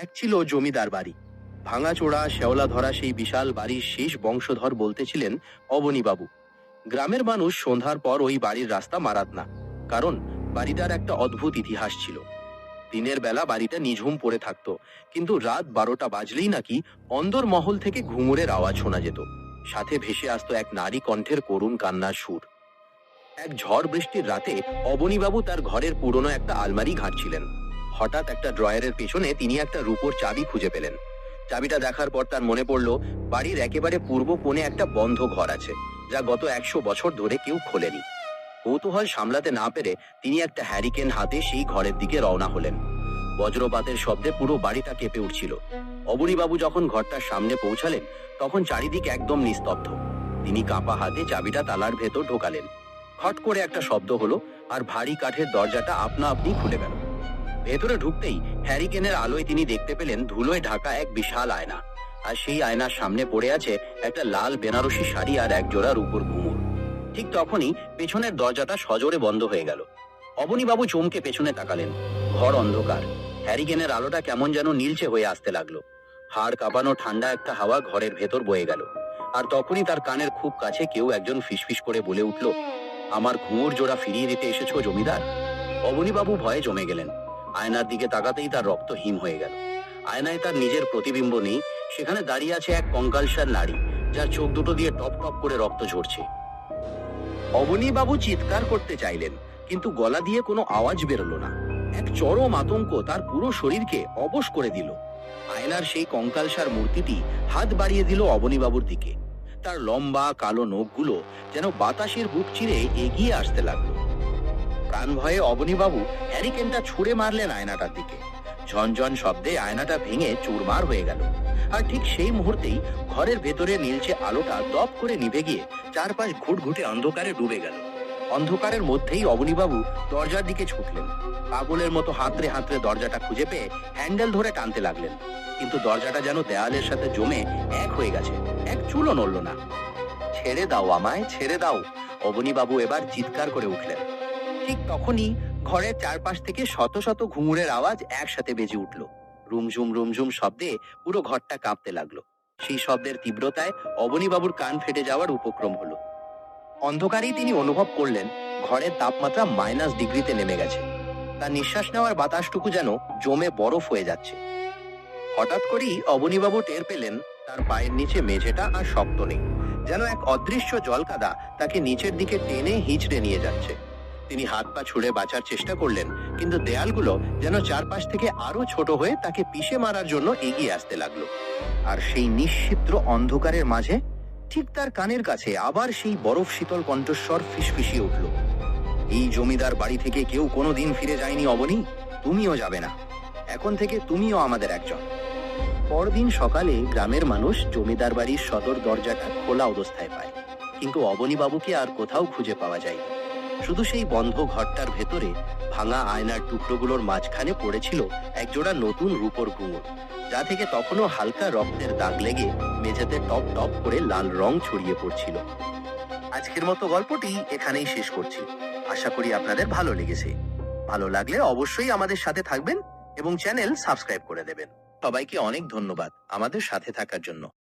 এক ছিল জমিদার বাড়ি। ভাঙাচোরা শেওলা ধরা সেই বিশাল বাড়ির শেষ বংশধর বলতে ছিলেন অবনীবাবু। গ্রামের মানুষ সন্ধ্যার পর ওই বাড়ির রাস্তা মারাত না, কারণ বাড়িটার একটা অদ্ভুত ইতিহাস ছিল। দিনের বেলা বাড়িটা নিঝুম পড়ে থাকতো, কিন্তু রাত 12টা বাজলেই নাকি অন্দর মহল থেকে ঘুঙুরের আওয়াজ শোনা যেত। সাথে ভেসে আসতো এক নারী কণ্ঠের করুণ কান্নার সুর। এক ঝড় বৃষ্টির রাতে অবনীবাবু তার ঘরের পুরনো একটা আলমারি ঘাঁটছিলেন। হঠাৎ একটা ড্রয়ারের পেছনে তিনি একটা রূপোর চাবি খুঁজে পেলেন। চাবিটা দেখার পর তার মনে পড়ল বাড়ির একেবারে পূর্ব কোণে একটা বন্ধ ঘর আছে, যা গত 100 বছর ধরে কেউ খোলেনি। কৌতূহল সামলাতে না পেরে তিনি একটা হ্যারিকেন হাতে সেই ঘরের দিকে রওনা হলেন। বজ্রপাতের শব্দে পুরো বাড়িটা কেঁপে উঠছিল। অবনীবাবু যখন ঘরটার সামনে পৌঁছালেন, তখন চারিদিক একদম নিস্তব্ধ। তিনি কাঁপা হাতে চাবিটা তালার ভেতর ঢোকালেন। খট করে একটা শব্দ হলো, আর ভারী কাঠের দরজাটা আপনা আপনি খুলে গেল। ভেতরে ঢুকতেই হ্যারিকেনের আলোয় তিনি দেখতে পেলেন ধুলোয় ঢাকা এক বিশাল আয়না, আর সেই আয়নার সামনে পড়ে আছে একটা লাল বেনারসি শাড়ি আর এক জোড়া রূপোর ঘুঙুর। ঠিক তখনই পেছনের দরজাটা সজোরে বন্ধ হয়ে গেল। অবনীবাবু চমকে পেছনে তাকালেন। ঘর অন্ধকার, হ্যারিকেনের আলোটা কেমন যেন নীলচে হয়ে আসতে লাগলো। হাড় কাঁপানো ঠান্ডা একটা হাওয়া ঘরের ভেতর বয়ে গেল। আর তখনই তার কানের খুব কাছে কেউ একজন ফিসফিস করে বলে উঠল, আমার ঘুঙুর জোড়া ফিরিয়ে দিতে এসেছো জমিদার? অবনীবাবু ভয়ে জমে গেলেন। আয়নার দিকে তাকাতেই তার রক্ত হিম হয়ে গেল। আয়নায় তার নিজের প্রতিবিম্ব নেই, সেখানে দাঁড়িয়ে আছে এক কঙ্কালসার নারী, যার চোখ দুটো দিয়ে টপ টপ করে রক্ত ঝরছে। অবনীবাবু চিৎকার করতে চাইলেন, কিন্তু গলা দিয়ে কোনো আওয়াজ বেরোলো না। এক চরম আতঙ্ক তার পুরো শরীরকে অবশ করে দিল। আয়নার সেই কঙ্কালসার মূর্তিটি হাত বাড়িয়ে দিল অবনীবাবুর দিকে। তার লম্বা কালো নখগুলো যেন বাতাসের বুক চিরে এগিয়ে আসতে লাগলো। প্রাণ ভয়ে অবনীবাবু হ্যারিকেনটা ছুঁড়ে মারলেন আয়নাটার দিকে। ঝনঝন শব্দে আয়নাটা ভেঙে চুরমার হয়ে গেল। আর ঠিক সেই মুহূর্তেই ঘরের ভেতরে নীলচে আলোটা দপ করে নিভে গিয়ে চারপাশ ঘুটঘুটে অন্ধকারে ডুবে গেল। অন্ধকারের মধ্যেই অবনীবাবু দরজার দিকে ছুটলেন। পাগলের মতো হাতড়ে হাতড়ে দরজাটা খুঁজে পেয়ে হ্যান্ডেল ধরে টানতে লাগলেন, কিন্তু দরজাটা যেন দেয়ালের সাথে জমে এক হয়ে গেছে, এক চুলও নড়ল না। ছেড়ে দাও আমায়, ছেড়ে দাও, অবনীবাবু এবার চিৎকার করে উঠলেন। ঠিক তখনই ঘরের চারপাশ থেকে শত শত ঘুঙুরের আওয়াজ একসাথে বেজে উঠল। রুমঝুম রুমঝুম শব্দে পুরো ঘরটা কাঁপতে লাগলো। সেই শব্দের তীব্রতায় অবনীবাবুর কান ফেটে যাওয়ার উপক্রম হলো। অন্ধকারেই তিনি অনুভব করলেন ঘরের তাপমাত্রা -ডিগ্রিতে নেমে গেছে। তার নিঃশ্বাস নেওয়ার বাতাসটুকু যেন জমে বরফ হয়ে যাচ্ছে। হঠাৎ করেই অবনীবাবু টের পেলেন তার পায়ের নিচে মেঝেটা আর শক্ত নেই, যেন এক অদৃশ্য জলকাদা তাকে নিচের দিকে টেনে হিঁচড়ে নিয়ে যাচ্ছে। তিনি হাত পা ছুড়ে বাঁচার চেষ্টা করলেন, কিন্তু দেয়ালগুলো যেন চারপাশ থেকে আরো ছোট হয়ে তাকে পিষে মারার জন্য এগিয়ে আসতে লাগলো। আর সেই নিশ্চিদ্র অন্ধকারের মাঝে ঠিক তার কানের কাছে আবার সেই বরফ শীতল কণ্ঠস্বর ফিসফিসিয়ে উঠল, এই জমিদার বাড়ি থেকে কেউ কোনোদিন ফিরে যায়নি অবনী, তুমিও যাবে না। এখন থেকে তুমিও আমাদের একজন। পরদিন সকালে গ্রামের মানুষ জমিদার বাড়ির সদর দরজাটা খোলা অবস্থায় পায়, কিন্তু অবনীবাবুকে আর কোথাও খুঁজে পাওয়া যায়নি। শুধু সেই বন্ধ ঘরটার ভেতরে ভাঙা আয়নার টুকরোগুলোর মাঝখানে পড়েছিল একজোড়া নতুন রূপোর ঘুঙুর, যা থেকে তখনও হালকা রক্তের দাগ লেগে মেঝেতে টপ টপ করে লাল রং ছড়িয়ে পড়ছিল। আজকের মতো গল্পটি এখানেই শেষ করছি। আশা করি আপনাদের ভালো লেগেছে। ভালো লাগলে অবশ্যই আমাদের সাথে থাকবেন এবং চ্যানেল সাবস্ক্রাইব করে দেবেন। সবাইকে অনেক ধন্যবাদ আমাদের সাথে থাকার জন্য।